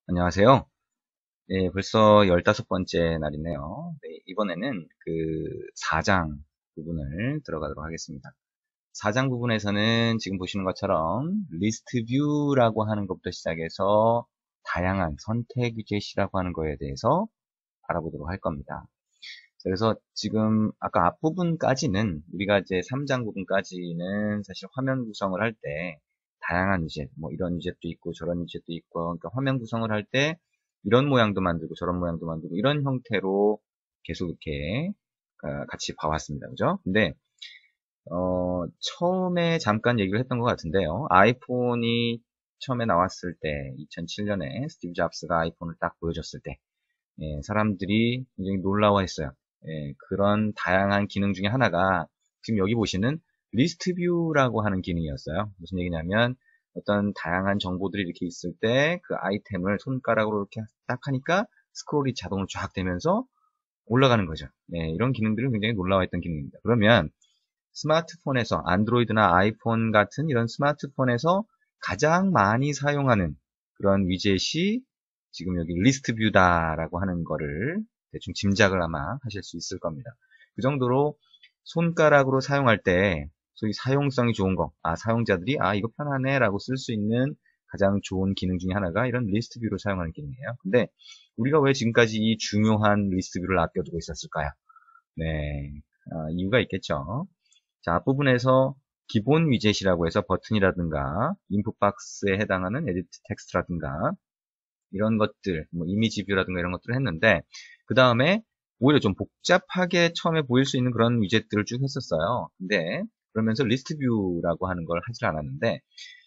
안녕하세요. 네, 벌써 15번째 날이네요. 네, 이번에는 그 4장 부분을 들어가도록 하겠습니다. 4장 부분에서는 지금 보시는 것처럼 리스트 뷰라고 하는 것부터 시작해서 다양한 선택 위젯이라고 하는 거에 대해서 알아보도록 할 겁니다. 그래서 지금 아까 앞부분까지는 우리가 이제 3장 부분까지는 사실 화면 구성을 할 때 다양한 위젯, 뭐 이런 위젯도 있고 저런 위젯도 있고, 그러니까 화면 구성을 할 때 이런 모양도 만들고 저런 모양도 만들고 이런 형태로 계속 이렇게 같이 봐왔습니다. 그죠? 근데 처음에 잠깐 얘기를 했던 것 같은데요. 아이폰이 처음에 나왔을 때 2007년에 스티브 잡스가 아이폰을 딱 보여줬을 때 사람들이 굉장히 놀라워했어요. 그런 다양한 기능 중에 하나가 지금 여기 보시는 리스트 뷰라고 하는 기능이었어요. 무슨 얘기냐면 어떤 다양한 정보들이 이렇게 있을 때 그 아이템을 손가락으로 이렇게 딱 하니까 스크롤이 자동으로 쫙 되면서 올라가는 거죠. 이런 기능들은 굉장히 놀라워했던 기능입니다. 그러면 스마트폰에서 안드로이드나 아이폰 같은 이런 스마트폰에서 가장 많이 사용하는 그런 위젯이 지금 여기 리스트 뷰다라고 하는 거를 대충 짐작을 아마 하실 수 있을 겁니다. 그 정도로 손가락으로 사용할 때 소위 사용성이 좋은 거, 사용자들이 이거 편하네 라고 쓸 수 있는 가장 좋은 기능 중에 하나가 이런 리스트 뷰를 사용하는 기능이에요. 근데 우리가 왜 지금까지 이 중요한 리스트 뷰를 아껴두고 있었을까요? 네, 이유가 있겠죠. 자, 앞부분에서 기본 위젯이라고 해서 버튼이라든가 인풋 박스에 해당하는 에디트 텍스트라든가 이런 것들, 뭐 이미지 뷰라든가 이런 것들을 했는데 그 다음에 오히려 좀 복잡하게 처음에 보일 수 있는 그런 위젯들을 쭉 했었어요. 근데 그러면서 리스트 뷰라고 하는 걸 하질 않았는데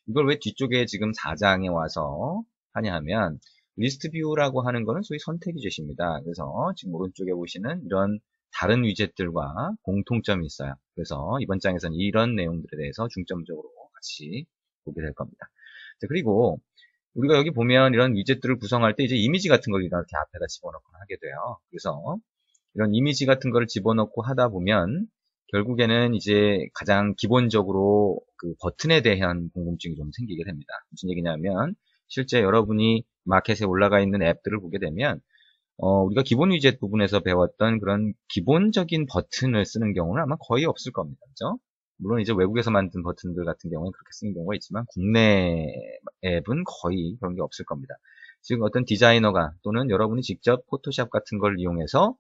이걸 왜 뒤쪽에 지금 4장에 와서 하냐 하면 리스트 뷰라고 하는 거는 소위 선택 위젯입니다. 그래서 지금 오른쪽에 보시는 이런 다른 위젯들과 공통점이 있어요. 그래서 이번 장에서는 이런 내용들에 대해서 중점적으로 같이 보게 될 겁니다. 자, 그리고 우리가 여기 보면 이런 위젯들을 구성할 때 이제 이미지 같은 걸 이렇게 앞에다 집어넣고 하게 돼요. 그래서 이런 이미지 같은 거를 집어넣고 하다 보면 결국에는 이제 가장 기본적으로 그 버튼에 대한 궁금증이 좀 생기게 됩니다. 무슨 얘기냐면 실제 여러분이 마켓에 올라가 있는 앱들을 보게 되면 우리가 기본 위젯 부분에서 배웠던 그런 기본적인 버튼을 쓰는 경우는 아마 거의 없을 겁니다. 그죠? 물론 이제 외국에서 만든 버튼들 같은 경우는 그렇게 쓰는 경우가 있지만 국내 앱은 거의 그런 게 없을 겁니다. 즉 어떤 디자이너가 또는 여러분이 직접 포토샵 같은 걸 이용해서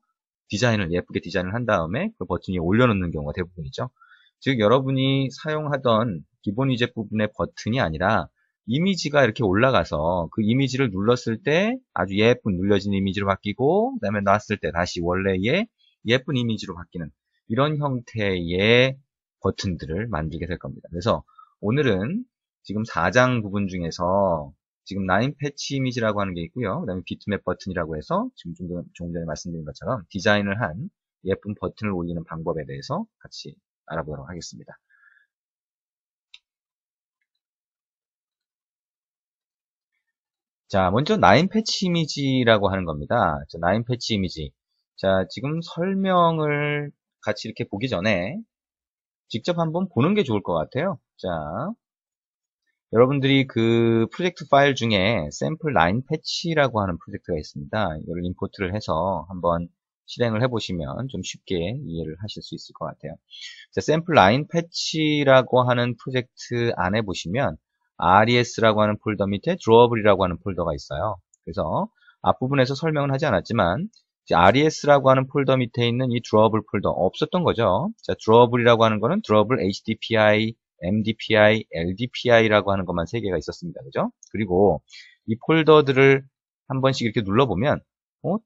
예쁘게 디자인을 한 다음에 그 버튼 위에 올려놓는 경우가 대부분이죠. 즉 여러분이 사용하던 기본 위젯 부분의 버튼이 아니라 이미지가 이렇게 올라가서 그 이미지를 눌렀을 때 아주 예쁜 눌려진 이미지로 바뀌고 그다음에 놨을 때 다시 원래의 예쁜 이미지로 바뀌는 이런 형태의 버튼들을 만들게 될 겁니다. 그래서 오늘은 지금 4장 부분 중에서 지금 라인 패치 이미지라고 하는 게 있고요. 그 다음에 비트맵 버튼이라고 해서 지금 조금 전에 말씀드린 것처럼 디자인을 한 예쁜 버튼을 올리는 방법에 대해서 같이 알아보도록 하겠습니다. 자, 먼저 라인 패치 이미지라고 하는 겁니다. 자, 라인 패치 이미지. 자, 지금 설명을 같이 이렇게 보기 전에 직접 한번 보는 게 좋을 것 같아요. 자, 여러분들이 그 프로젝트 파일 중에 샘플 라인 패치라고 하는 프로젝트가 있습니다. 이걸 임포트를 해서 한번 실행을 해보시면 좀 쉽게 이해를 하실 수 있을 것 같아요. 자, 샘플 라인 패치라고 하는 프로젝트 안에 보시면 RES라고 하는 폴더 밑에 드로어블이라고 하는 폴더가 있어요. 그래서 앞부분에서 설명은 하지 않았지만 RES라고 하는 폴더 밑에 있는 이 드로어블 폴더 없었던 거죠. 자, 드로어블이라고 하는 거는 드로어블 HDPI, MDPI, LDPI라고 하는 것만 3개가 있었습니다. 그죠? 그리고 이 폴더들을 한 번씩 이렇게 눌러보면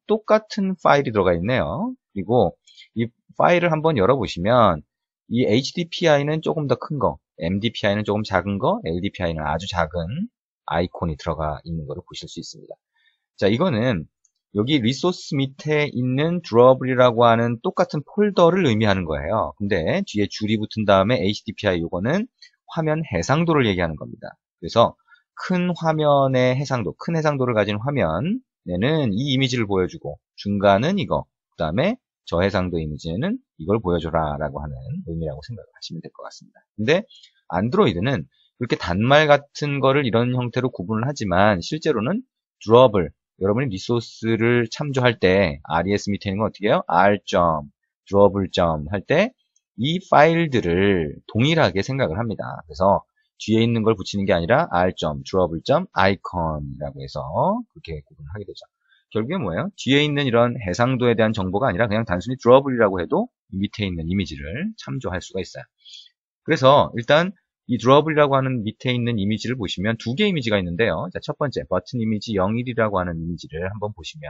똑같은 파일이 들어가 있네요. 그리고 이 파일을 한번 열어보시면 이 HDPI는 조금 더 큰 거, MDPI는 조금 작은 거, LDPI는 아주 작은 아이콘이 들어가 있는 것을 보실 수 있습니다. 자, 이거는 여기 리소스 밑에 있는 드로어블이라고 하는 똑같은 폴더를 의미하는 거예요. 근데 뒤에 줄이 붙은 다음에 HDPI 요거는 화면 해상도를 얘기하는 겁니다. 그래서 큰 화면의 해상도, 큰 해상도를 가진 화면에는 이 이미지를 보여주고 중간은 이거, 그 다음에 저해상도 이미지에는 이걸 보여줘라 라고 하는 의미라고 생각을 하시면 될 것 같습니다. 근데 안드로이드는 그렇게 단말 같은 거를 이런 형태로 구분을 하지만 실제로는 drawable. 여러분이 리소스를 참조할 때 res 밑에 있는 건 어떻게 해요? r. drawable 할 때 이 파일들을 동일하게 생각을 합니다. 그래서 뒤에 있는 걸 붙이는 게 아니라 r. drawable icon이라고 해서 그렇게 구분하게 되죠. 결국에 뭐예요? 뒤에 있는 이런 해상도에 대한 정보가 아니라 그냥 단순히 drawable이라고 해도 이 밑에 있는 이미지를 참조할 수가 있어요. 그래서 일단 이 drawable이라고 하는 밑에 있는 이미지를 보시면 두 개의 이미지가 있는데요. 자, 첫 번째 버튼 이미지 01이라고 하는 이미지를 한번 보시면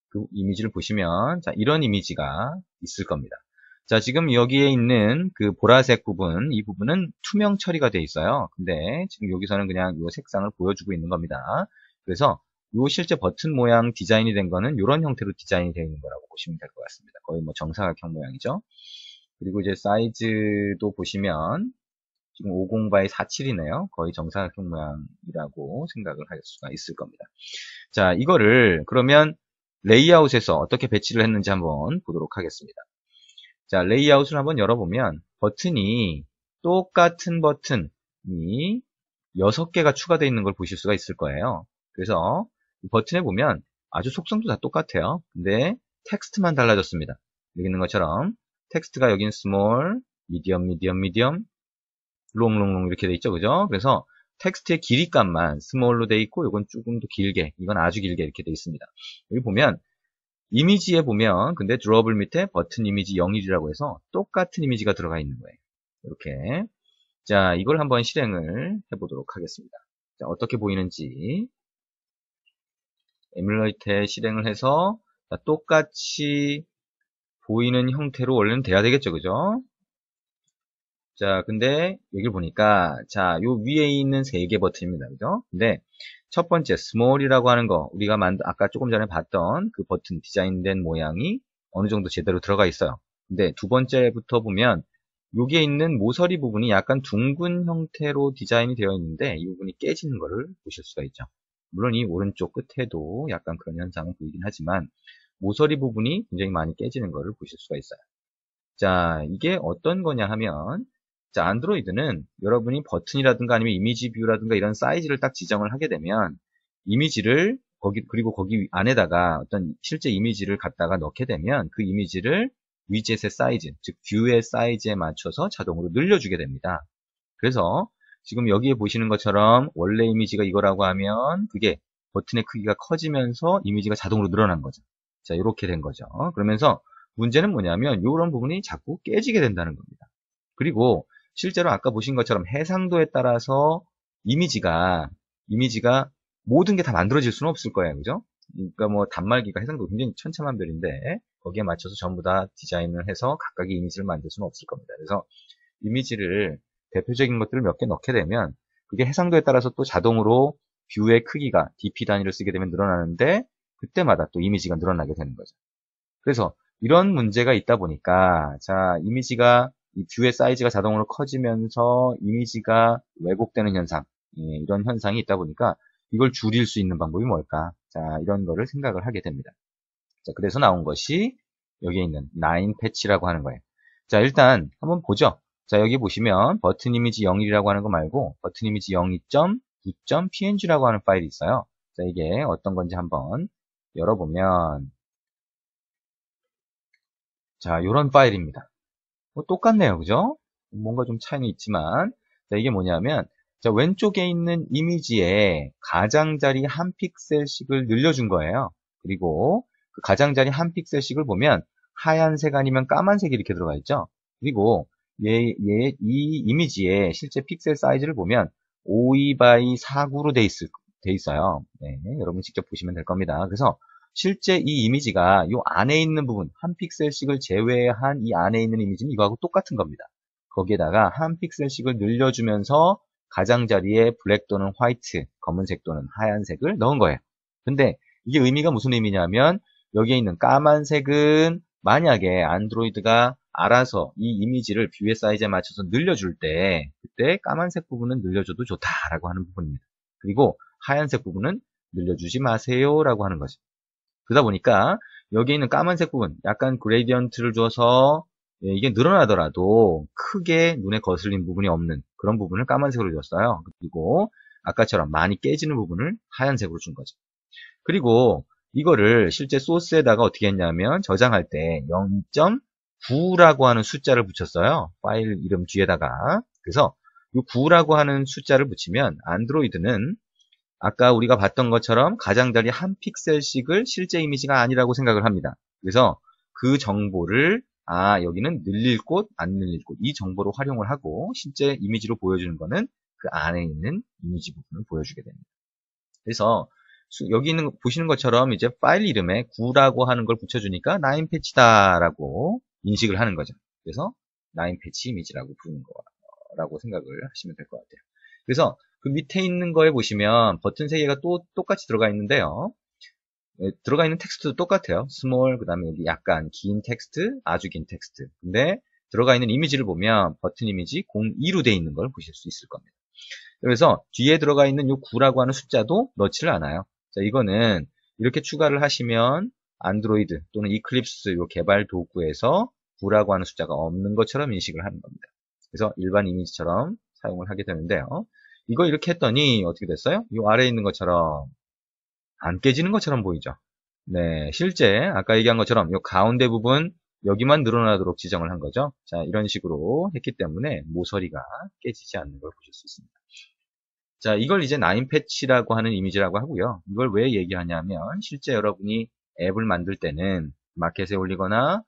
그 이미지를 보시면 자, 이런 이미지가 있을 겁니다. 자, 지금 여기에 있는 그 보라색 부분, 이 부분은 투명 처리가 되어 있어요. 근데 지금 여기서는 그냥 이 색상을 보여주고 있는 겁니다. 그래서 요 실제 버튼 모양 디자인이 된 거는 이런 형태로 디자인이 되어 있는 거라고 보시면 될 것 같습니다. 거의 뭐 정사각형 모양이죠. 그리고 이제 사이즈도 보시면 지금 50x47이네요. 거의 정사각형 모양이라고 생각을 할 수가 있을 겁니다. 자, 이거를 그러면 레이아웃에서 어떻게 배치를 했는지 한번 보도록 하겠습니다. 자, 레이아웃을 한번 열어보면 버튼이 똑같은 버튼이 6개가 추가되어 있는 걸 보실 수가 있을 거예요. 그래서 이 버튼에 보면 아주 속성도 다 똑같아요. 근데 텍스트만 달라졌습니다. 여기 있는 것처럼 텍스트가 여긴 스몰, 미디엄, 롱 이렇게 돼 있죠. 그죠? 그래서 텍스트의 길이 값만 스몰로 돼 있고 이건 조금 더 길게, 이건 아주 길게 이렇게 돼 있습니다. 여기 보면 이미지에 보면 근데 드로블 밑에 버튼 이미지 01이라고 해서 똑같은 이미지가 들어가 있는 거예요. 이렇게. 자, 이걸 한번 실행을 해보도록 하겠습니다. 자, 어떻게 보이는지 에뮬레이터에 실행을 해서 자, 똑같이 보이는 형태로 원래는 돼야 되겠죠. 그죠? 자, 근데 여기를 보니까 자, 요 위에 있는 3개 버튼입니다. 그죠? 근데 첫 번째 스몰이라고 하는 거 우리가 아까 조금 전에 봤던 그 버튼 디자인된 모양이 어느 정도 제대로 들어가 있어요. 근데 두 번째부터 보면 여기에 있는 모서리 부분이 약간 둥근 형태로 디자인이 되어 있는데 이 부분이 깨지는 것을 보실 수가 있죠. 물론 이 오른쪽 끝에도 약간 그런 현상은 보이긴 하지만 모서리 부분이 굉장히 많이 깨지는 것을 보실 수가 있어요. 자, 이게 어떤 거냐 하면 자, 안드로이드는 여러분이 버튼이라든가 아니면 이미지 뷰라든가 이런 사이즈를 딱 지정을 하게 되면 이미지를 그리고 거기 안에다가 어떤 실제 이미지를 갖다가 넣게 되면 그 이미지를 위젯의 사이즈, 즉 뷰의 사이즈에 맞춰서 자동으로 늘려주게 됩니다. 그래서 지금 여기에 보시는 것처럼 원래 이미지가 이거라고 하면 그게 버튼의 크기가 커지면서 이미지가 자동으로 늘어난 거죠. 자, 이렇게 된 거죠. 그러면서 문제는 뭐냐면 이런 부분이 자꾸 깨지게 된다는 겁니다. 그리고 실제로 아까 보신 것처럼 해상도에 따라서 이미지가 모든 게 다 만들어질 수는 없을 거예요. 그죠? 그러니까 뭐 단말기가 해상도 굉장히 천차만별인데 거기에 맞춰서 전부 다 디자인을 해서 각각의 이미지를 만들 수는 없을 겁니다. 그래서 이미지를 대표적인 것들을 몇 개 넣게 되면 그게 해상도에 따라서 또 자동으로 뷰의 크기가 DP 단위를 쓰게 되면 늘어나는데 그때마다 또 이미지가 늘어나게 되는 거죠. 그래서 이런 문제가 있다 보니까 자, 이미지가 이 뷰의 사이즈가 자동으로 커지면서 이미지가 왜곡되는 현상, 이런 현상이 있다 보니까 이걸 줄일 수 있는 방법이 뭘까? 자, 이런 거를 생각을 하게 됩니다. 자, 그래서 나온 것이 여기에 있는 9 패치라고 하는 거예요. 자, 일단 한번 보죠. 자, 여기 보시면 버튼 이미지 01이라고 하는 거 말고 버튼 이미지 02.9.png라고 하는 파일이 있어요. 자, 이게 어떤 건지 한번 열어보면 자, 이런 파일입니다. 뭐 똑같네요. 그죠? 뭔가 좀 차이는 있지만 자, 이게 뭐냐면 자, 왼쪽에 있는 이미지에 가장자리 한 픽셀씩을 늘려준 거예요. 그리고 그 가장자리 한 픽셀씩을 보면 하얀색 아니면 까만색이 이렇게 들어가 있죠. 그리고 이 이미지의 실제 픽셀 사이즈를 보면 52x49로 돼 있어요. 네, 여러분 직접 보시면 될 겁니다. 그래서 실제 이 이미지가 이 안에 있는 부분, 한 픽셀씩을 제외한 이 안에 있는 이미지는 이거하고 똑같은 겁니다. 거기에다가 한 픽셀씩을 늘려주면서 가장자리에 블랙 또는 화이트, 검은색 또는 하얀색을 넣은 거예요. 근데 이게 의미가 무슨 의미냐면 여기에 있는 까만색은 만약에 안드로이드가 알아서 이 이미지를 뷰의 사이즈에 맞춰서 늘려줄 때 그때 까만색 부분은 늘려줘도 좋다라고 하는 부분입니다. 그리고 하얀색 부분은 늘려주지 마세요 라고 하는 거죠. 그러다 보니까 여기 있는 까만색 부분 약간 그레디언트를 줘서 이게 늘어나더라도 크게 눈에 거슬린 부분이 없는 그런 부분을 까만색으로 줬어요. 그리고 아까처럼 많이 깨지는 부분을 하얀색으로 준 거죠. 그리고 이거를 실제 소스에다가 어떻게 했냐면 저장할 때 0.9라고 하는 숫자를 붙였어요. 파일 이름 뒤에다가. 그래서 이 9라고 하는 숫자를 붙이면 안드로이드는 아까 우리가 봤던 것처럼 가장자리 한 픽셀씩을 실제 이미지가 아니라고 생각을 합니다. 그래서 그 정보를 여기는 늘릴 곳, 안 늘릴 곳 이 정보로 활용을 하고 실제 이미지로 보여주는 거는 그 안에 있는 이미지 부분을 보여주게 됩니다. 그래서 여기 있는 보시는 것처럼 이제 파일 이름에 9라고 하는 걸 붙여주니까 9패치다라고 인식을 하는 거죠. 그래서 9패치 이미지라고 부르는 거라고 생각을 하시면 될 것 같아요. 그래서 그 밑에 있는 거에 보시면 버튼 3개가 또 똑같이 들어가 있는데요. 들어가 있는 텍스트도 똑같아요. 스몰, 그 다음에 여기 약간 긴 텍스트, 아주 긴 텍스트. 근데 들어가 있는 이미지를 보면 버튼 이미지 02로 되어 있는 걸 보실 수 있을 겁니다. 그래서 뒤에 들어가 있는 이 9라고 하는 숫자도 넣지를 않아요. 자, 이거는 이렇게 추가를 하시면 안드로이드 또는 이클립스 요 개발 도구에서 9라고 하는 숫자가 없는 것처럼 인식을 하는 겁니다. 그래서 일반 이미지처럼 사용을 하게 되는데요. 이거 이렇게 했더니 어떻게 됐어요? 이 아래에 있는 것처럼 안 깨지는 것처럼 보이죠? 네, 실제 아까 얘기한 것처럼 이 가운데 부분 여기만 늘어나도록 지정을 한 거죠. 자, 이런 식으로 했기 때문에 모서리가 깨지지 않는 걸 보실 수 있습니다. 자, 이걸 이제 9패치라고 하는 이미지라고 하고요. 이걸 왜 얘기하냐면 실제 여러분이 앱을 만들 때는 마켓에 올리거나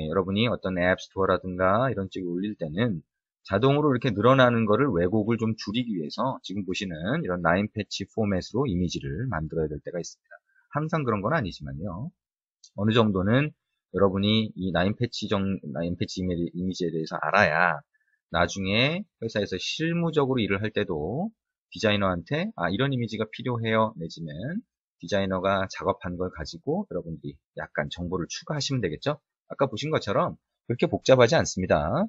여러분이 어떤 앱 스토어라든가 이런 쪽에 올릴 때는 자동으로 이렇게 늘어나는 거를 왜곡을 좀 줄이기 위해서 지금 보시는 이런 9패치 포맷으로 이미지를 만들어야 될 때가 있습니다. 항상 그런 건 아니지만요. 어느 정도는 여러분이 이 9패치 이미지에 대해서 알아야 나중에 회사에서 실무적으로 일을 할 때도 디자이너한테 이런 이미지가 필요해요 내지는 디자이너가 작업한 걸 가지고 여러분들이 약간 정보를 추가하시면 되겠죠. 아까 보신 것처럼 그렇게 복잡하지 않습니다.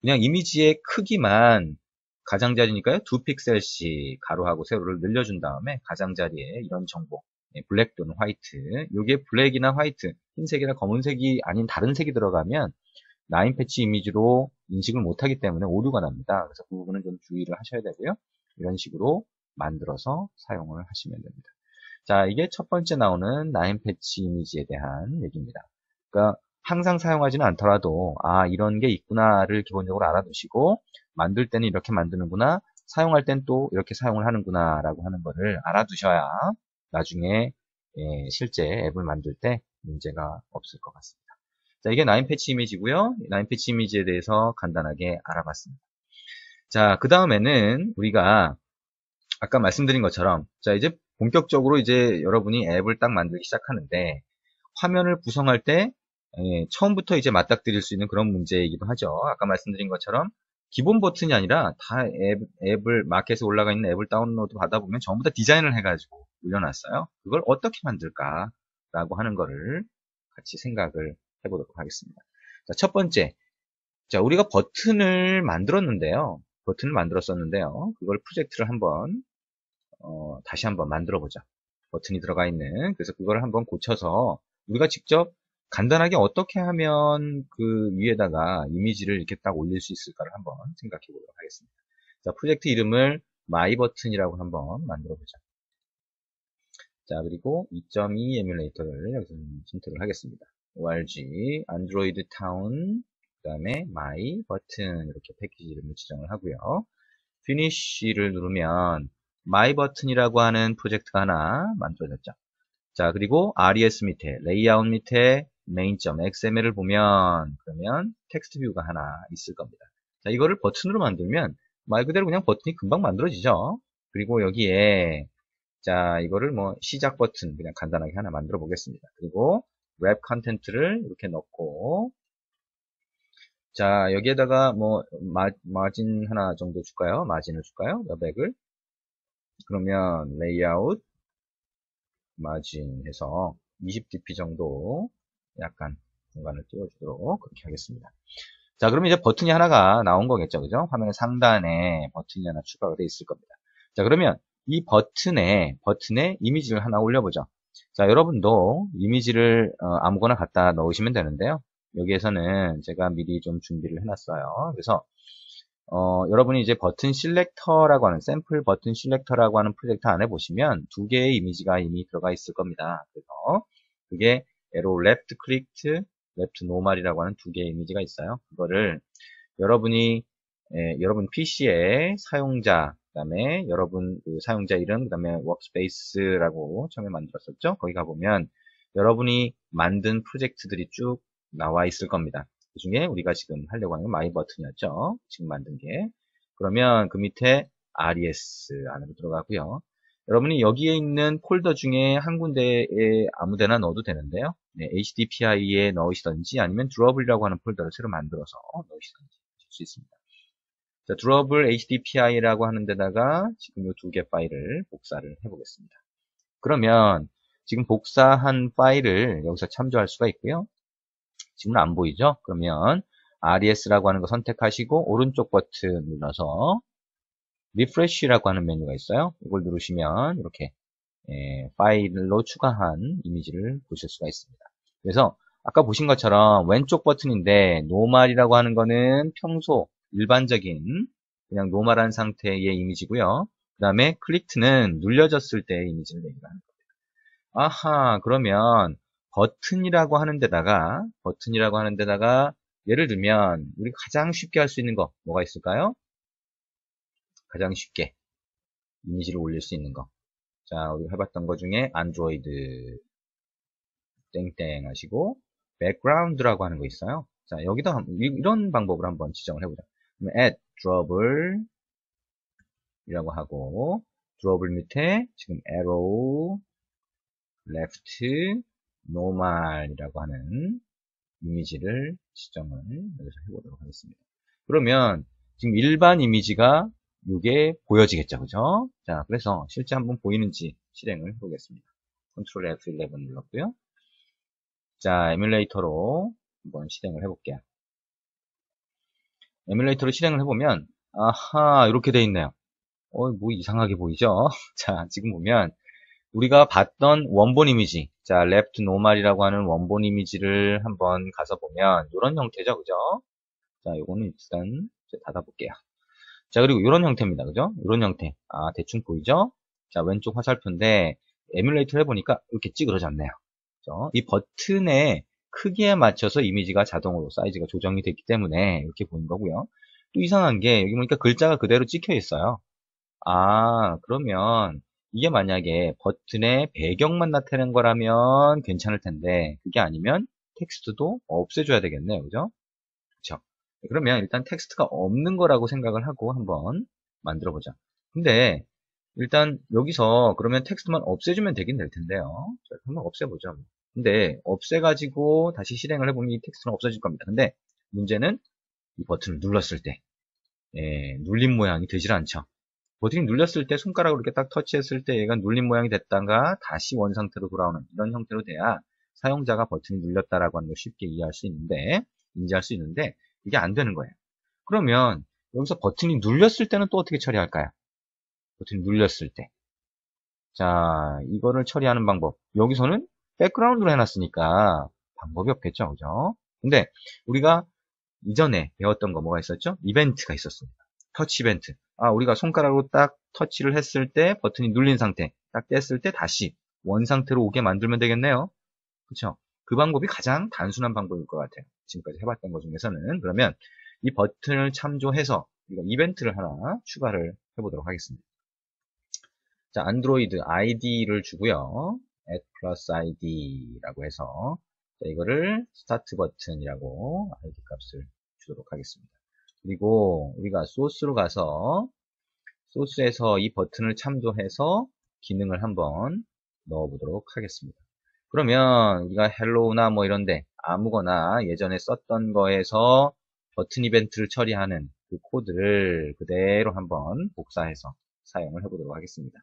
그냥 이미지의 크기만 가장자리니까요. 2픽셀씩 가로하고 세로를 늘려준 다음에 가장자리에 이런 정보 블랙 또는 화이트 이게 블랙이나 화이트 흰색이나 검은색이 아닌 다른 색이 들어가면 9패치 이미지로 인식을 못하기 때문에 오류가 납니다. 그래서 그 부분은 좀 주의를 하셔야 되고요. 이런 식으로 만들어서 사용을 하시면 됩니다. 자, 이게 첫 번째 나오는 9패치 이미지에 대한 얘기입니다. 그러니까 항상 사용하지는 않더라도 이런 게 있구나를 기본적으로 알아두시고 만들 때는 이렇게 만드는구나 사용할 땐 또 이렇게 사용을 하는구나 라고 하는 거를 알아두셔야 나중에 실제 앱을 만들 때 문제가 없을 것 같습니다. 자, 이게 9패치 이미지고요. 9패치 이미지에 대해서 간단하게 알아봤습니다. 자, 그 다음에는 우리가 아까 말씀드린 것처럼 자, 이제 본격적으로 이제 여러분이 앱을 딱 만들기 시작하는데 화면을 구성할 때 처음부터 이제 맞닥뜨릴 수 있는 그런 문제이기도 하죠. 아까 말씀드린 것처럼 기본 버튼이 아니라 다 앱을 마켓에 올라가 있는 앱을 다운로드 받아보면 전부 다 디자인을 해가지고 올려놨어요. 그걸 어떻게 만들까라고 하는 거를 같이 생각을 해보도록 하겠습니다. 자, 첫 번째, 자, 우리가 버튼을 만들었는데요. 그걸 프로젝트를 한번 다시 한번 만들어 보자. 버튼이 들어가 있는 그래서 그걸 한번 고쳐서 우리가 직접 간단하게 어떻게 하면 그 위에다가 이미지를 이렇게 딱 올릴 수 있을까를 한번 생각해 보도록 하겠습니다. 자, 프로젝트 이름을 마이버튼이라고 한번 만들어 보자. 자, 그리고 2.2 에뮬레이터를 여기서 선택을 하겠습니다. org, 안드로이드 타운, 그 다음에 마이 버튼 이렇게 패키지 이름을 지정을 하고요. 피니쉬를 누르면 마이 버튼이라고 하는 프로젝트가 하나 만들어졌죠. 자, 그리고 res 밑에 레이아웃 밑에 main.xml을 보면 그러면 텍스트 뷰가 하나 있을 겁니다. 자, 이거를 버튼으로 만들면 말 그대로 그냥 버튼이 금방 만들어지죠. 그리고 여기에 자, 이거를 뭐 시작 버튼 그냥 간단하게 하나 만들어 보겠습니다. 그리고 웹 컨텐츠를 이렇게 넣고 자, 여기에다가 뭐 마진 하나 정도 줄까요? 마진을 줄까요? 여백을 그러면 레이아웃 마진 해서 20dp 정도 약간 공간을 띄워주도록 그렇게 하겠습니다. 자, 그러면 이제 버튼이 하나가 나온 거겠죠. 그죠? 화면의 상단에 버튼이 하나 추가가 되어 있을 겁니다. 자, 그러면 이 버튼에 이미지를 하나 올려보죠. 자, 여러분도 이미지를 아무거나 갖다 넣으시면 되는데요. 여기에서는 제가 미리 좀 준비를 해놨어요. 그래서 여러분이 이제 버튼 실렉터라고 하는, 샘플 버튼 실렉터라고 하는 프로젝트 안에 보시면 두 개의 이미지가 이미 들어가 있을 겁니다. 그래서 그게 에로 레프트 클릭트, 레프트 노멀이라고 하는 두 개의 이미지가 있어요. 그거를 여러분이 여러분 PC의 사용자, 그 다음에 여러분 그 사용자 이름, 그 다음에 워크스페이스라고 처음에 만들었었죠. 거기 가보면 여러분이 만든 프로젝트들이 쭉 나와 있을 겁니다. 그 중에 우리가 지금 하려고 하는 건 마이 버튼이었죠. 지금 만든 게. 그러면 그 밑에 RES 안으로 들어가고요. 여러분이 여기에 있는 폴더 중에 한 군데에 아무 데나 넣어도 되는데요. 네, HDPI에 넣으시던지 아니면 드러블이라고 하는 폴더를 새로 만들어서 넣으시던지 하실 수 있습니다. 자, 드러블 HDPI라고 하는 데다가 지금 이 두 개 파일을 복사를 해보겠습니다. 그러면 지금 복사한 파일을 여기서 참조할 수가 있고요. 지금은 안 보이죠? 그러면 RES라고 하는 거 선택하시고 오른쪽 버튼 눌러서 Refresh라고 하는 메뉴가 있어요. 이걸 누르시면 이렇게 파일로 추가한 이미지를 보실 수가 있습니다. 그래서 아까 보신 것처럼 왼쪽 버튼인데 노멀이라고 하는 거는 평소 일반적인 그냥 노멀한 상태의 이미지고요. 그 다음에 클릭트는 눌려졌을 때의 이미지를 얘기하는 겁니다. 아하, 그러면 버튼이라고 하는 데다가 예를 들면 우리 가장 쉽게 할 수 있는 거 뭐가 있을까요? 가장 쉽게 이미지를 올릴 수 있는 거. 자, 우리가 해봤던 것 중에 안드로이드 땡땡 하시고 백그라운드라고 하는 거 있어요. 자, 여기다 이런 방법으로 한번 지정을 해보자. add drawable 이라고 하고 드롭을 밑에 지금 arrow left normal이라고 하는 이미지를 지정을 여기서 해보도록 하겠습니다. 그러면 지금 일반 이미지가 이게 보여지겠죠, 그죠? 자, 그래서 실제 한번 보이는지 실행을 해보겠습니다. 컨트롤 F11 눌렀고요. 자, 에뮬레이터로 한번 실행을 해볼게요. 에뮬레이터로 실행을 해보면 아하, 이렇게 돼 있네요. 뭐 이상하게 보이죠? 자, 지금 보면 우리가 봤던 원본 이미지, 자, 레프트 노멀이라고 하는 원본 이미지를 한번 가서 보면 이런 형태죠, 그죠? 자, 요거는 일단 닫아볼게요. 자, 그리고 이런 형태입니다, 그죠? 이런 형태. 아, 대충 보이죠? 자, 왼쪽 화살표인데 에뮬레이터를 해보니까 이렇게 찌그러졌네요. 그죠? 이 버튼의 크기에 맞춰서 이미지가 자동으로 사이즈가 조정이 됐기 때문에 이렇게 보는 거고요. 또 이상한 게 여기 보니까 글자가 그대로 찍혀 있어요. 아, 그러면 이게 만약에 버튼의 배경만 나타내는 거라면 괜찮을 텐데 그게 아니면 텍스트도 없애줘야 되겠네요. 그죠? 그쵸? 그러면 일단 텍스트가 없는 거라고 생각을 하고 한번 만들어 보자. 근데 일단 여기서 그러면 텍스트만 없애주면 되긴 될 텐데요. 자, 한번 없애보죠. 근데 없애가지고 다시 실행을 해보면 이 텍스트는 없어질 겁니다. 근데 문제는 이 버튼을 눌렀을 때 눌린 모양이 되질 않죠. 버튼이 눌렸을 때 손가락으로 이렇게 딱 터치했을 때 얘가 눌린 모양이 됐다가 다시 원 상태로 돌아오는 이런 형태로 돼야 사용자가 버튼이 눌렸다라고 하는 걸 쉽게 이해할 수 있는데 인지할 수 있는데 이게 안 되는 거예요. 그러면 여기서 버튼이 눌렸을 때는 또 어떻게 처리할까요? 버튼이 눌렸을 때. 자, 이거를 처리하는 방법. 여기서는 백그라운드로 해놨으니까 방법이 없겠죠, 그죠? 근데 우리가 이전에 배웠던 거 뭐가 있었죠? 이벤트가 있었습니다. 터치 이벤트. 아, 우리가 손가락으로 딱 터치를 했을 때 버튼이 눌린 상태, 딱 뗐을 때 다시 원 상태로 오게 만들면 되겠네요. 그쵸? 그 방법이 가장 단순한 방법일 것 같아요. 지금까지 해봤던 것 중에서는. 그러면 이 버튼을 참조해서 우리가 이벤트를 하나 추가를 해보도록 하겠습니다. 자, 안드로이드 ID를 주고요. add plus ID라고 해서 자, 이거를 스타트 버튼이라고 ID 값을 주도록 하겠습니다. 그리고 우리가 소스로 가서 소스에서 이 버튼을 참조해서 기능을 한번 넣어보도록 하겠습니다. 그러면 우리가 헬로우나 뭐 이런데 아무거나 예전에 썼던 거에서 버튼 이벤트를 처리하는 그 코드를 그대로 한번 복사해서 사용을 해보도록 하겠습니다.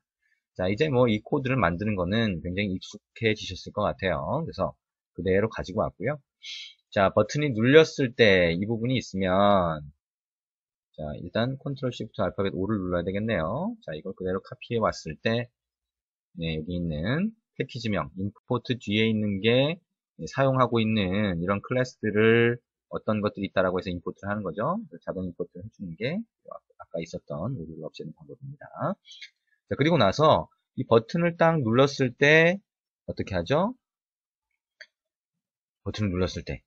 자, 이제 뭐 이 코드를 만드는 거는 굉장히 익숙해지셨을 것 같아요. 그래서 그대로 가지고 왔고요. 자, 버튼이 눌렸을 때 이 부분이 있으면 자, 일단 컨트롤 시프트 알파벳 5를 눌러야 되겠네요. 자, 이걸 그대로 카피해 왔을 때 네, 여기 있는 패키지명, 임포트 뒤에 있는 게 사용하고 있는 이런 클래스들을 어떤 것들이 있다라고 해서 임포트를 하는 거죠. 자동 임포트를 해주는 게 아까 있었던 오류를 없애는 방법입니다. 자, 그리고 나서 이 버튼을 딱 눌렀을 때 어떻게 하죠? 버튼을 눌렀을 때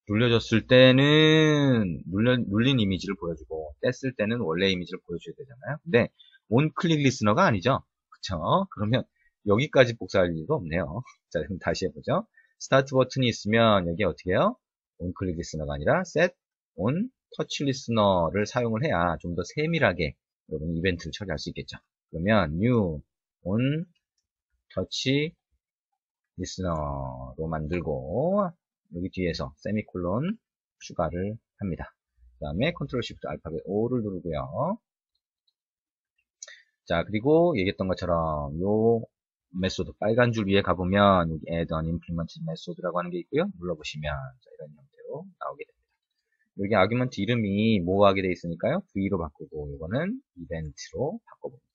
눌려졌을 때는 눌린 이미지를 보여주고 뗐을 때는 원래 이미지를 보여줘야 되잖아요. 근데 온클릭 리스너가 아니죠. 그쵸? 그러면 여기까지 복사할 이유가 없네요. 자, 그럼 다시 해보죠. 스타트 버튼이 있으면 여기 어떻게 해요? 온클릭 리스너가 아니라 set on touch listener를 사용을 해야 좀 더 세밀하게 여러분 이벤트를 처리할 수 있겠죠. 그러면 new on touch listener로 만들고 여기 뒤에서 세미콜론 추가를 합니다. 그 다음에 컨트롤 시프트 알파벳 O를 누르고요. 자, 그리고 얘기했던 것처럼 요 메소드 빨간 줄 위에 가보면 여기 add on implement method라고 하는 게 있고요. 눌러보시면 자, 이런 형태로 나오게 됩니다. 여기 아규먼트 이름이 뭐 하게 돼 있으니까요. V로 바꾸고 이거는 이벤트로 바꿔봅니다.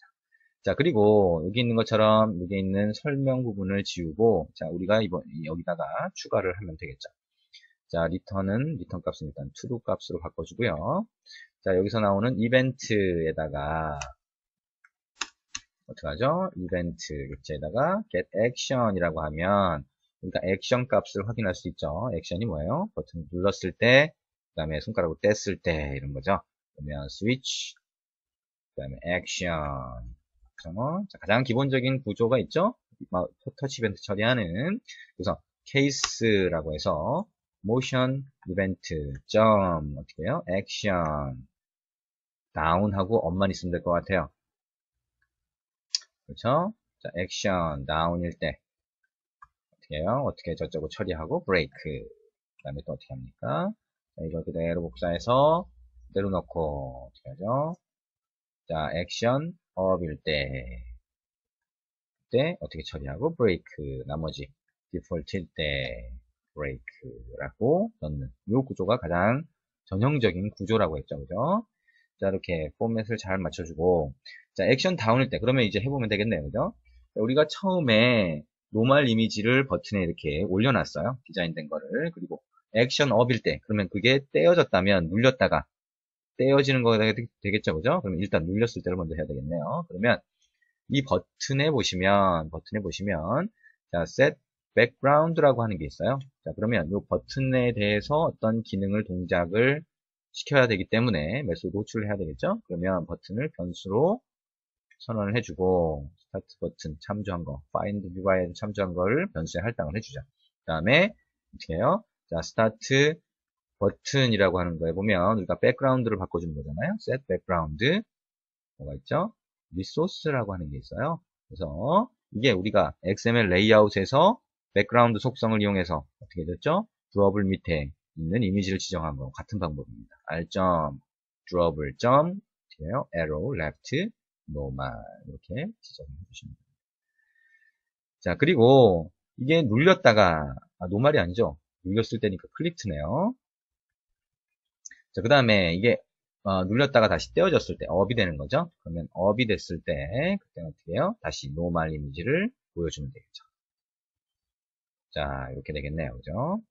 자, 그리고 여기 있는 것처럼 여기 있는 설명 부분을 지우고 자, 우리가 여기다가 추가를 하면 되겠죠. 자, 리턴 값은 일단 to 값으로 바꿔주고요. 자, 여기서 나오는 이벤트에다가 어떻게 하죠? 이벤트 객체에다가 get action이라고 하면 그러니까 액션 값을 확인할 수 있죠. 액션이 뭐예요? 버튼 눌렀을 때, 그 다음에 손가락으로 뗐을 때 이런 거죠. 그러면 switch, 그 다음에 action. 자, 가장 기본적인 구조가 있죠? 터치 이벤트 처리하는. 그래서 case라고 해서 motion 이벤트 점 어떻게 해요? action 다운하고 업만 있으면 될 것 같아요. 그렇죠? 자, 액션 다운일 때 어떻게 해요? 어떻게 저쪽을 처리하고 브레이크 그 다음에 또 어떻게 합니까? 자, 이걸 그대로 복사해서 그대로 넣고 어떻게 하죠? 자, 액션 업일 때 그때 어떻게 처리하고 브레이크 나머지 디폴트일 때 브레이크라고 넣는 이 구조가 가장 전형적인 구조라고 했죠. 그죠? 자, 이렇게 포맷을 잘 맞춰주고 자, 액션 다운일 때 그러면 이제 해보면 되겠네요. 그죠? 자, 우리가 처음에 노멀 이미지를 버튼에 이렇게 올려놨어요. 디자인된 거를. 그리고 액션 업일 때 그러면 그게 떼어졌다면 눌렸다가 떼어지는 거가 되겠죠. 그죠? 그러면 일단 눌렸을 때를 먼저 해야 되겠네요. 그러면 이 버튼에 보시면 자, set background라고 하는 게 있어요. 자, 그러면 이 버튼에 대해서 어떤 기능을 동작을 시켜야 되기 때문에 메소드 호출을 해야 되겠죠. 그러면 버튼을 변수로 선언을 해주고 스타트 버튼 참조한 거 find view에서 참조한 거를 변수에 할당을 해주죠. 그 다음에 어떻게 해요? 자, 스타트 버튼이라고 하는 거에 보면 우리가 백그라운드를 바꿔주는 거잖아요. set background 뭐가 있죠? 리소스라고 하는 게 있어요. 그래서 이게 우리가 XML 레이아웃에서 백그라운드 속성을 이용해서 어떻게 됐죠? 드러블 밑에 있는 이미지를 지정한 거 같은 방법입니다. r.드러블 어떻게 해요? arrow left normal 이렇게 지정해 주시면 됩니다. 자, 그리고 이게 눌렸다가 노말이 아니죠. 눌렸을 때니까 클릭트네요. 자, 그 다음에 이게 눌렸다가 다시 떼어졌을 때 업이 되는 거죠. 그러면 업이 됐을 때 그때는 어떻게 해요? 다시 노멀 이미지를 보여주면 되겠죠. 자, 이렇게 되겠네요. 그죠?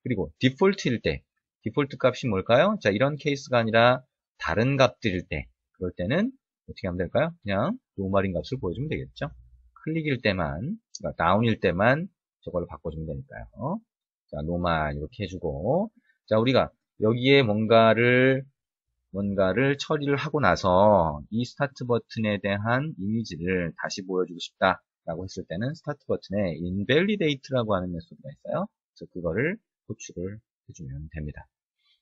그리고 디폴트일 때 디폴트 값이 뭘까요? 자, 이런 케이스가 아니라 다른 값들일 때 그럴 때는 어떻게 하면 될까요? 그냥 노멀인 값을 보여주면 되겠죠. 클릭일 때만 그러니까 다운일 때만 저걸로 바꿔주면 되니까요. 자, 노멀 이렇게 해주고 자, 우리가 여기에 뭔가를 처리를 하고 나서 이 스타트 버튼에 대한 이미지를 다시 보여주고 싶다라고 했을 때는 스타트 버튼에 invalidate라고 하는 메소드가 있어요. 그래서 그거를 호출을 해주면 됩니다.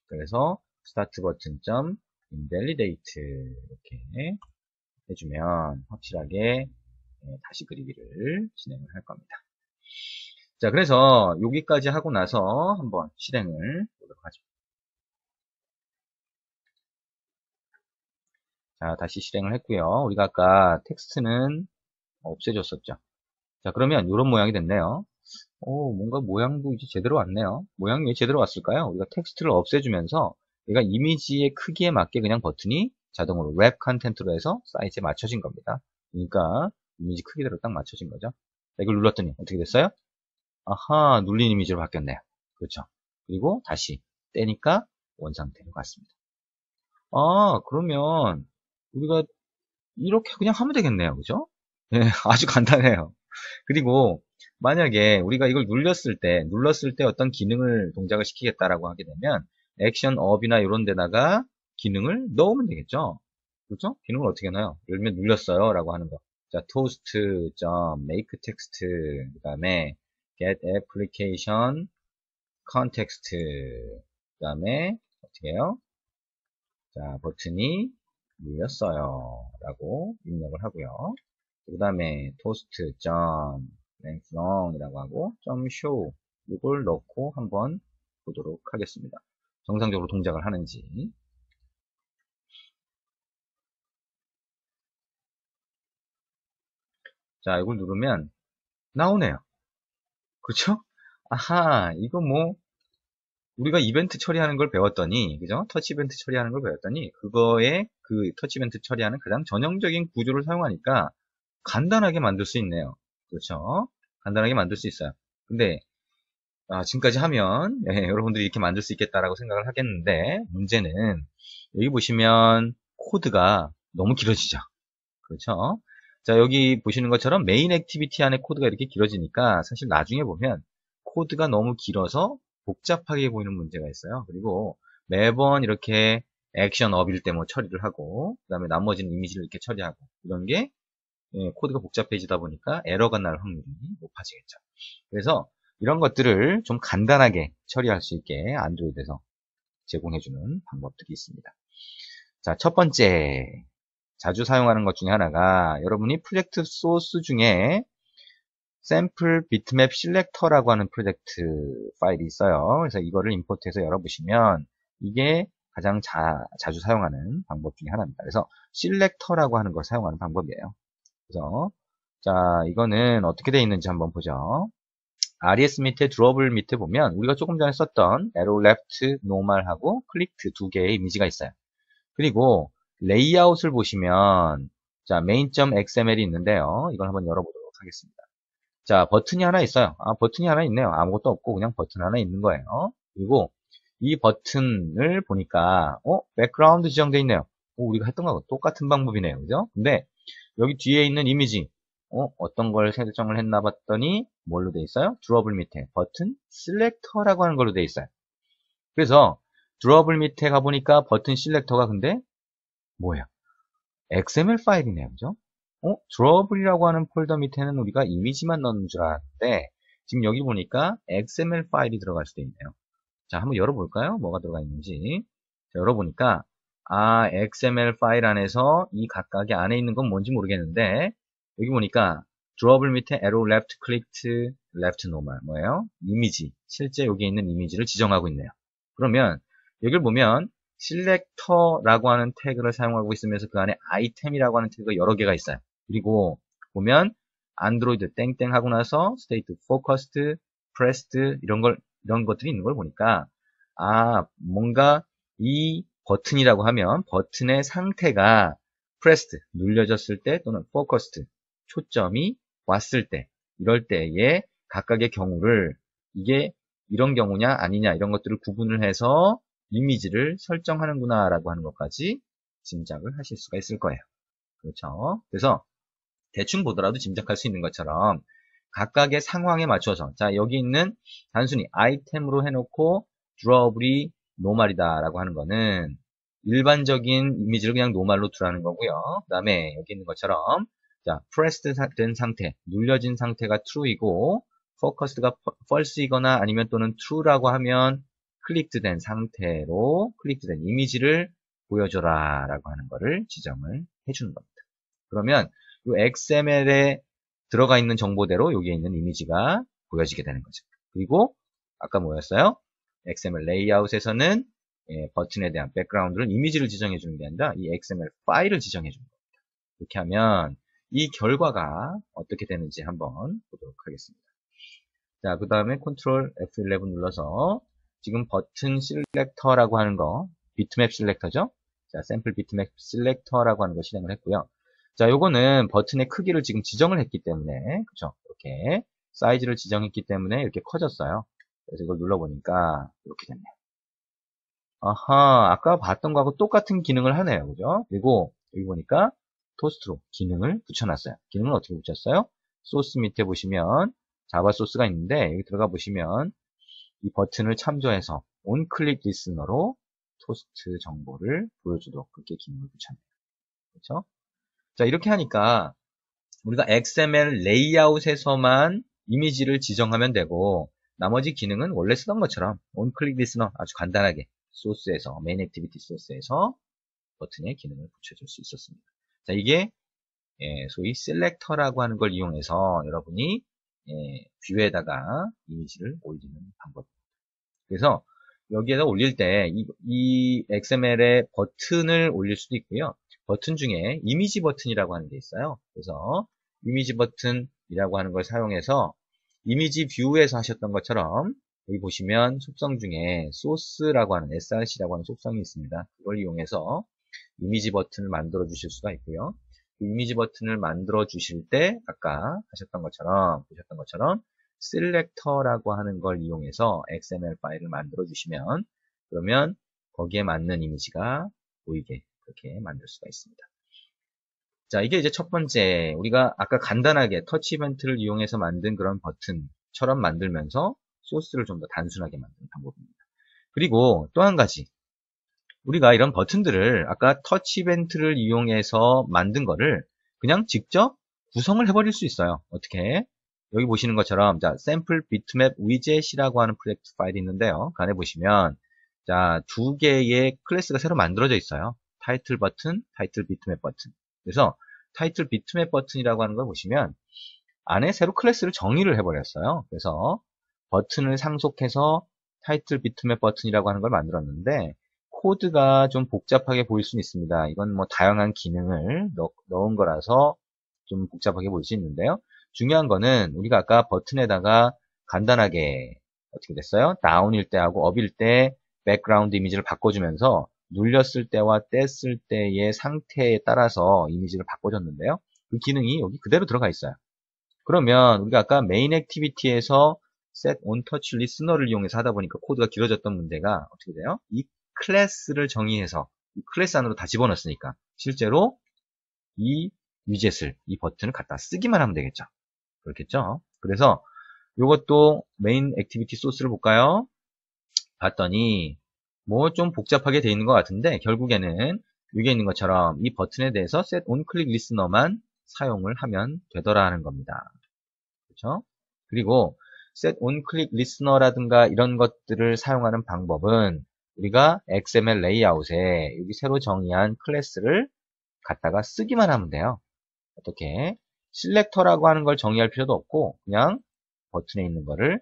그래서 스타트 버튼 점 invalidate 이렇게 해주면 확실하게 다시 그리기를 진행을 할 겁니다. 자, 그래서 여기까지 하고 나서 한번 실행을 보도록 하죠. 자, 다시 실행을 했고요. 우리가 아까 텍스트는 없애줬었죠. 자, 그러면 이런 모양이 됐네요. 뭔가 모양도 이제 제대로 왔네요. 모양이 왜 제대로 왔을까요? 우리가 텍스트를 없애주면서 얘가 이미지의 크기에 맞게 그냥 버튼이 자동으로 랩 컨텐트로 해서 사이즈에 맞춰진 겁니다. 그러니까 이미지 크기대로 딱 맞춰진 거죠. 자, 이걸 눌렀더니 어떻게 됐어요? 아하, 눌린 이미지로 바뀌었네요. 그렇죠. 그리고 다시 떼니까 원상태로 갔습니다. 아, 그러면 우리가 이렇게 그냥 하면 되겠네요. 그죠? 네, 아주 간단해요. 그리고 만약에 우리가 이걸 눌렀을 때 어떤 기능을 동작을 시키겠다라고 하게 되면 액션 업이나 이런 데다가 기능을 넣으면 되겠죠. 그렇죠? 기능을 어떻게 넣어요? 예를 들면 눌렸어요 라고 하는 거. 자, toast.make text 그 다음에 get application context 그 다음에 어떻게 해요? 자, 버튼이 눌렸어요 라고 입력을 하고요. 그 다음에 toast.length-long 이라고 하고 .show 이걸 넣고 한번 보도록 하겠습니다. 정상적으로 동작을 하는지. 자, 이걸 누르면 나오네요. 그렇죠? 아하, 이거 뭐 우리가 이벤트 처리하는 걸 배웠더니, 그죠? 터치 이벤트 처리하는 걸 배웠더니 그거에 그 터치 이벤트 처리하는 가장 전형적인 구조를 사용하니까 간단하게 만들 수 있네요. 그렇죠? 간단하게 만들 수 있어요. 근데 지금까지 하면 여러분들이 이렇게 만들 수 있겠다라고 생각을 하겠는데 문제는 여기 보시면 코드가 너무 길어지죠. 그렇죠? 자, 여기 보시는 것처럼 메인 액티비티 안에 코드가 이렇게 길어지니까 사실 나중에 보면 코드가 너무 길어서 복잡하게 보이는 문제가 있어요. 그리고 매번 이렇게 액션 업일 때 뭐 처리를 하고 그 다음에 나머지는 이미지를 이렇게 처리하고 이런 게 코드가 복잡해지다 보니까 에러가 날 확률이 높아지겠죠. 그래서 이런 것들을 좀 간단하게 처리할 수 있게 안드로이드에서 제공해주는 방법들이 있습니다. 자, 첫 번째 자주 사용하는 것 중에 하나가 여러분이 프로젝트 소스 중에 샘플 비트맵 실렉터라고 하는 프로젝트 파일이 있어요. 그래서 이거를 임포트해서 열어보시면 이게 가장 자주 사용하는 방법 중에 하나입니다. 그래서 실렉터라고 하는 걸 사용하는 방법이에요. 그래서 자, 이거는 어떻게 되어 있는지 한번 보죠. RES 밑에 드롭을 밑에 보면 우리가 조금 전에 썼던 arrow left, normal하고 clicked 두 개의 이미지가 있어요. 그리고 레이아웃을 보시면 자, main.xml이 있는데요. 이걸 한번 열어보도록 하겠습니다. 자, 버튼이 하나 있어요. 버튼이 하나 있네요. 아무것도 없고 그냥 버튼 하나 있는 거예요. 그리고 이 버튼을 보니까 백그라운드 지정되어 있네요. 우리가 했던 거하고 똑같은 방법이네요. 그죠? 근데 여기 뒤에 있는 이미지 어떤 걸 설정을 했나 봤더니 뭘로 돼 있어요? 드롭을 밑에 버튼 셀렉터라고 하는 걸로 돼 있어요. 그래서 드롭을 밑에 가보니까 버튼 셀렉터가 근데 뭐예요? XML 파일이네요. 그죠? 드롭이라고 하는 폴더 밑에는 우리가 이미지만 넣는 줄 알았는데 지금 여기 보니까 XML 파일이 들어갈 수도 있네요. 자, 한번 열어볼까요? 뭐가 들어가 있는지. 자, 열어보니까 XML 파일 안에서 이 각각의 안에 있는 건 뭔지 모르겠는데 여기 보니까 드롭을 밑에 arrow left clicked left normal 뭐예요? 이미지, 실제 여기 있는 이미지를 지정하고 있네요. 그러면 여기를 보면 selector라고 하는 태그를 사용하고 있으면서 그 안에 item이라고 하는 태그가 여러 개가 있어요. 그리고 보면 안드로이드 땡땡 하고 나서 state focused, pressed 이런 것들이 있는 걸 보니까 뭔가 이 버튼이라고 하면 버튼의 상태가 pressed, 눌려졌을 때 또는 focused, 초점이 왔을 때 이럴 때의 각각의 경우를 이게 이런 경우냐 아니냐 이런 것들을 구분을 해서 이미지를 설정하는구나 라고 하는 것까지 짐작을 하실 수가 있을 거예요. 그렇죠? 그래서 대충 보더라도 짐작할 수 있는 것처럼 각각의 상황에 맞춰서 자 여기 있는 단순히 아이템으로 해놓고 드롭이 노멀이다 라고 하는 거는 일반적인 이미지를 그냥 노멀로 두라는 거고요. 그 다음에 여기 있는 것처럼 자 프레스드 된 상태, 눌려진 상태가 true이고 focused가 false이거나 아니면 또는 true라고 하면 클릭된 상태로 클릭된 이미지를 보여줘라 라고 하는 거를 지정을 해주는 겁니다. 그러면 이 XML에 들어가 있는 정보대로 여기에 있는 이미지가 보여지게 되는 거죠. 그리고 아까 뭐였어요? XML 레이아웃에서는 버튼에 대한 백그라운드를 이미지를 지정해 주는 게 아니라 이 XML 파일을 지정해 주는 겁니다. 이렇게 하면 이 결과가 어떻게 되는지 한번 보도록 하겠습니다. 자, 그 다음에 컨트롤 F11 눌러서 지금 버튼 셀렉터라고 하는 거 비트맵 셀렉터죠? 자, 샘플 비트맵 셀렉터라고 하는 거 실행을 했고요. 자, 요거는 버튼의 크기를 지금 지정을 했기 때문에, 그쵸? 이렇게 사이즈를 지정했기 때문에 이렇게 커졌어요. 그래서 이걸 눌러보니까 이렇게 됐네요. 아하, 아까 봤던 거하고 똑같은 기능을 하네요. 그죠? 그리고 여기 보니까 토스트로 기능을 붙여놨어요. 기능을 어떻게 붙였어요? 소스 밑에 보시면 자바 소스가 있는데 여기 들어가 보시면 이 버튼을 참조해서 온클릭 리스너로 토스트 정보를 보여주도록 그렇게 기능을 붙였네요. 그렇죠? 자, 이렇게 하니까 우리가 XML 레이아웃에서만 이미지를 지정하면 되고 나머지 기능은 원래 쓰던 것처럼 온클릭 리스너 아주 간단하게 소스에서 메인 액티비티 소스에서 버튼의 기능을 붙여줄 수 있었습니다. 자, 이게 소위 셀렉터라고 하는 걸 이용해서 여러분이 뷰에다가 이미지를 올리는 방법입니다. 그래서 여기에다 올릴 때 이 XML에 버튼을 올릴 수도 있고요. 버튼 중에 이미지 버튼이라고 하는 게 있어요. 그래서 이미지 버튼이라고 하는 걸 사용해서 이미지 뷰에서 하셨던 것처럼 여기 보시면 속성 중에 소스라고 하는 src라고 하는 속성이 있습니다. 그걸 이용해서 이미지 버튼을 만들어 주실 수가 있고요. 이미지 버튼을 만들어 주실 때 아까 보셨던 것처럼 셀렉터라고 하는 걸 이용해서 XML 파일을 만들어 주시면 그러면 거기에 맞는 이미지가 보이게 그렇게 만들 수가 있습니다. 자, 이게 이제 첫 번째 우리가 아까 간단하게 터치 이벤트를 이용해서 만든 그런 버튼처럼 만들면서 소스를 좀 더 단순하게 만드는 방법입니다. 그리고 또 한 가지 우리가 이런 버튼들을 아까 터치 이벤트를 이용해서 만든 거를 그냥 직접 구성을 해버릴 수 있어요. 어떻게? 여기 보시는 것처럼 자 샘플 비트맵 위젯이라고 하는 프로젝트 파일이 있는데요. 그 안에 보시면 자 두 개의 클래스가 새로 만들어져 있어요. 타이틀 버튼, 타이틀 비트맵 버튼. 그래서 타이틀 비트맵 버튼이라고 하는 걸 보시면 안에 새로 클래스를 정의를 해버렸어요. 그래서 버튼을 상속해서 타이틀 비트맵 버튼이라고 하는 걸 만들었는데 코드가 좀 복잡하게 보일 수는 있습니다. 이건 뭐 다양한 기능을 넣은 거라서 좀 복잡하게 보일 수 있는데요. 중요한 거는 우리가 아까 버튼에다가 간단하게 어떻게 됐어요? 다운일 때하고 업일 때 백그라운드 이미지를 바꿔주면서 눌렸을 때와 뗐을 때의 상태에 따라서 이미지를 바꿔줬는데요. 그 기능이 여기 그대로 들어가 있어요. 그러면 우리가 아까 메인 액티비티에서 set on touch listener를 이용해서 하다 보니까 코드가 길어졌던 문제가 어떻게 돼요? 이 클래스를 정의해서 이 클래스 안으로 다 집어넣었으니까 실제로 이 위젯을 이 버튼을 갖다 쓰기만 하면 되겠죠. 그렇겠죠? 그래서 이것도 메인 액티비티 소스를 볼까요? 봤더니 뭐 좀 복잡하게 돼 있는 것 같은데 결국에는 여기 있는 것처럼 이 버튼에 대해서 set on click listener만 사용을 하면 되더라는 겁니다. 그렇죠? 그리고 set on click listener라든가 이런 것들을 사용하는 방법은 우리가 XML 레이아웃에 여기 새로 정의한 클래스를 갖다가 쓰기만 하면 돼요. 어떻게? 셀렉터라고 하는 걸 정의할 필요도 없고 그냥 버튼에 있는 거를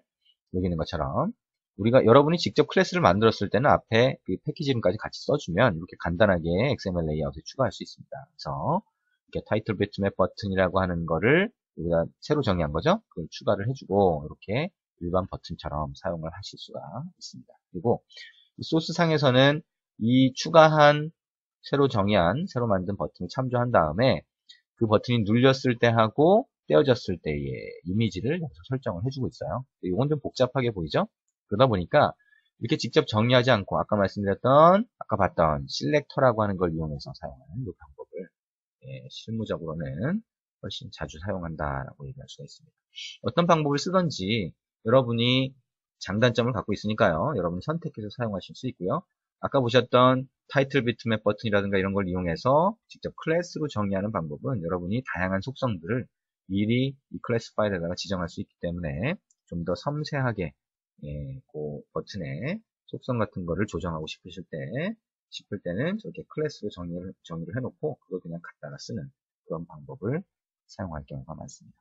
여기 있는 것처럼 우리가 여러분이 직접 클래스를 만들었을 때는 앞에 그 패키지 이름까지 같이 써주면 이렇게 간단하게 XML 레이아웃에 추가할 수 있습니다. 그래서 이렇게 타이틀 비트맵 버튼이라고 하는 거를 우리가 새로 정의한 거죠. 그걸 추가를 해주고 이렇게 일반 버튼처럼 사용을 하실 수가 있습니다. 그리고 이 소스 상에서는 이 추가한 새로 정의한 새로 만든 버튼을 참조한 다음에 그 버튼이 눌렸을 때 하고 떼어졌을 때의 이미지를 여기서 설정을 해주고 있어요. 이건 좀 복잡하게 보이죠? 그러다 보니까 이렇게 직접 정리하지 않고 아까 봤던 셀렉터라고 하는 걸 이용해서 사용하는 이 방법을 실무적으로는 훨씬 자주 사용한다라고 얘기할 수가 있습니다. 어떤 방법을 쓰든지 여러분이 장단점을 갖고 있으니까요. 여러분이 선택해서 사용하실 수 있고요. 아까 보셨던 타이틀 비트맵 버튼이라든가 이런 걸 이용해서 직접 클래스로 정의하는 방법은 여러분이 다양한 속성들을 미리 이 클래스 파일에다가 지정할 수 있기 때문에 좀 더 섬세하게 그 버튼의 속성 같은 거를 조정하고 싶을 때는 저렇게 클래스로 정의를 해놓고 그걸 그냥 갖다가 쓰는 그런 방법을 사용할 경우가 많습니다.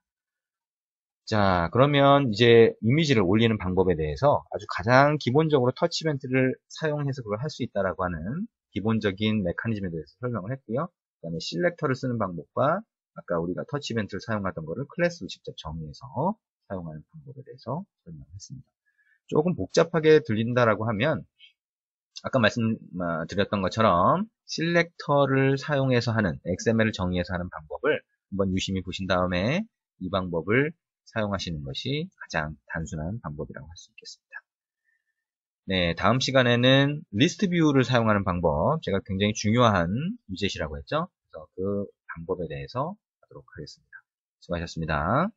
자, 그러면 이제 이미지를 올리는 방법에 대해서 아주 가장 기본적으로 터치 이벤트를 사용해서 그걸 할 수 있다라고 하는 기본적인 메커니즘에 대해서 설명을 했고요. 그 다음에 실렉터를 쓰는 방법과 아까 우리가 터치 이벤트를 사용하던 거를 클래스로 직접 정의해서 사용하는 방법에 대해서 설명을 했습니다. 조금 복잡하게 들린다라고 하면 아까 말씀드렸던 것처럼 실렉터를 사용해서 하는 XML을 정의해서 하는 방법을 한번 유심히 보신 다음에 이 방법을 사용하시는 것이 가장 단순한 방법이라고 할 수 있겠습니다. 네, 다음 시간에는 리스트 뷰를 사용하는 방법, 제가 굉장히 중요한 위젯이라고 했죠? 그래서 그 방법에 대해서 하도록 하겠습니다. 수고하셨습니다.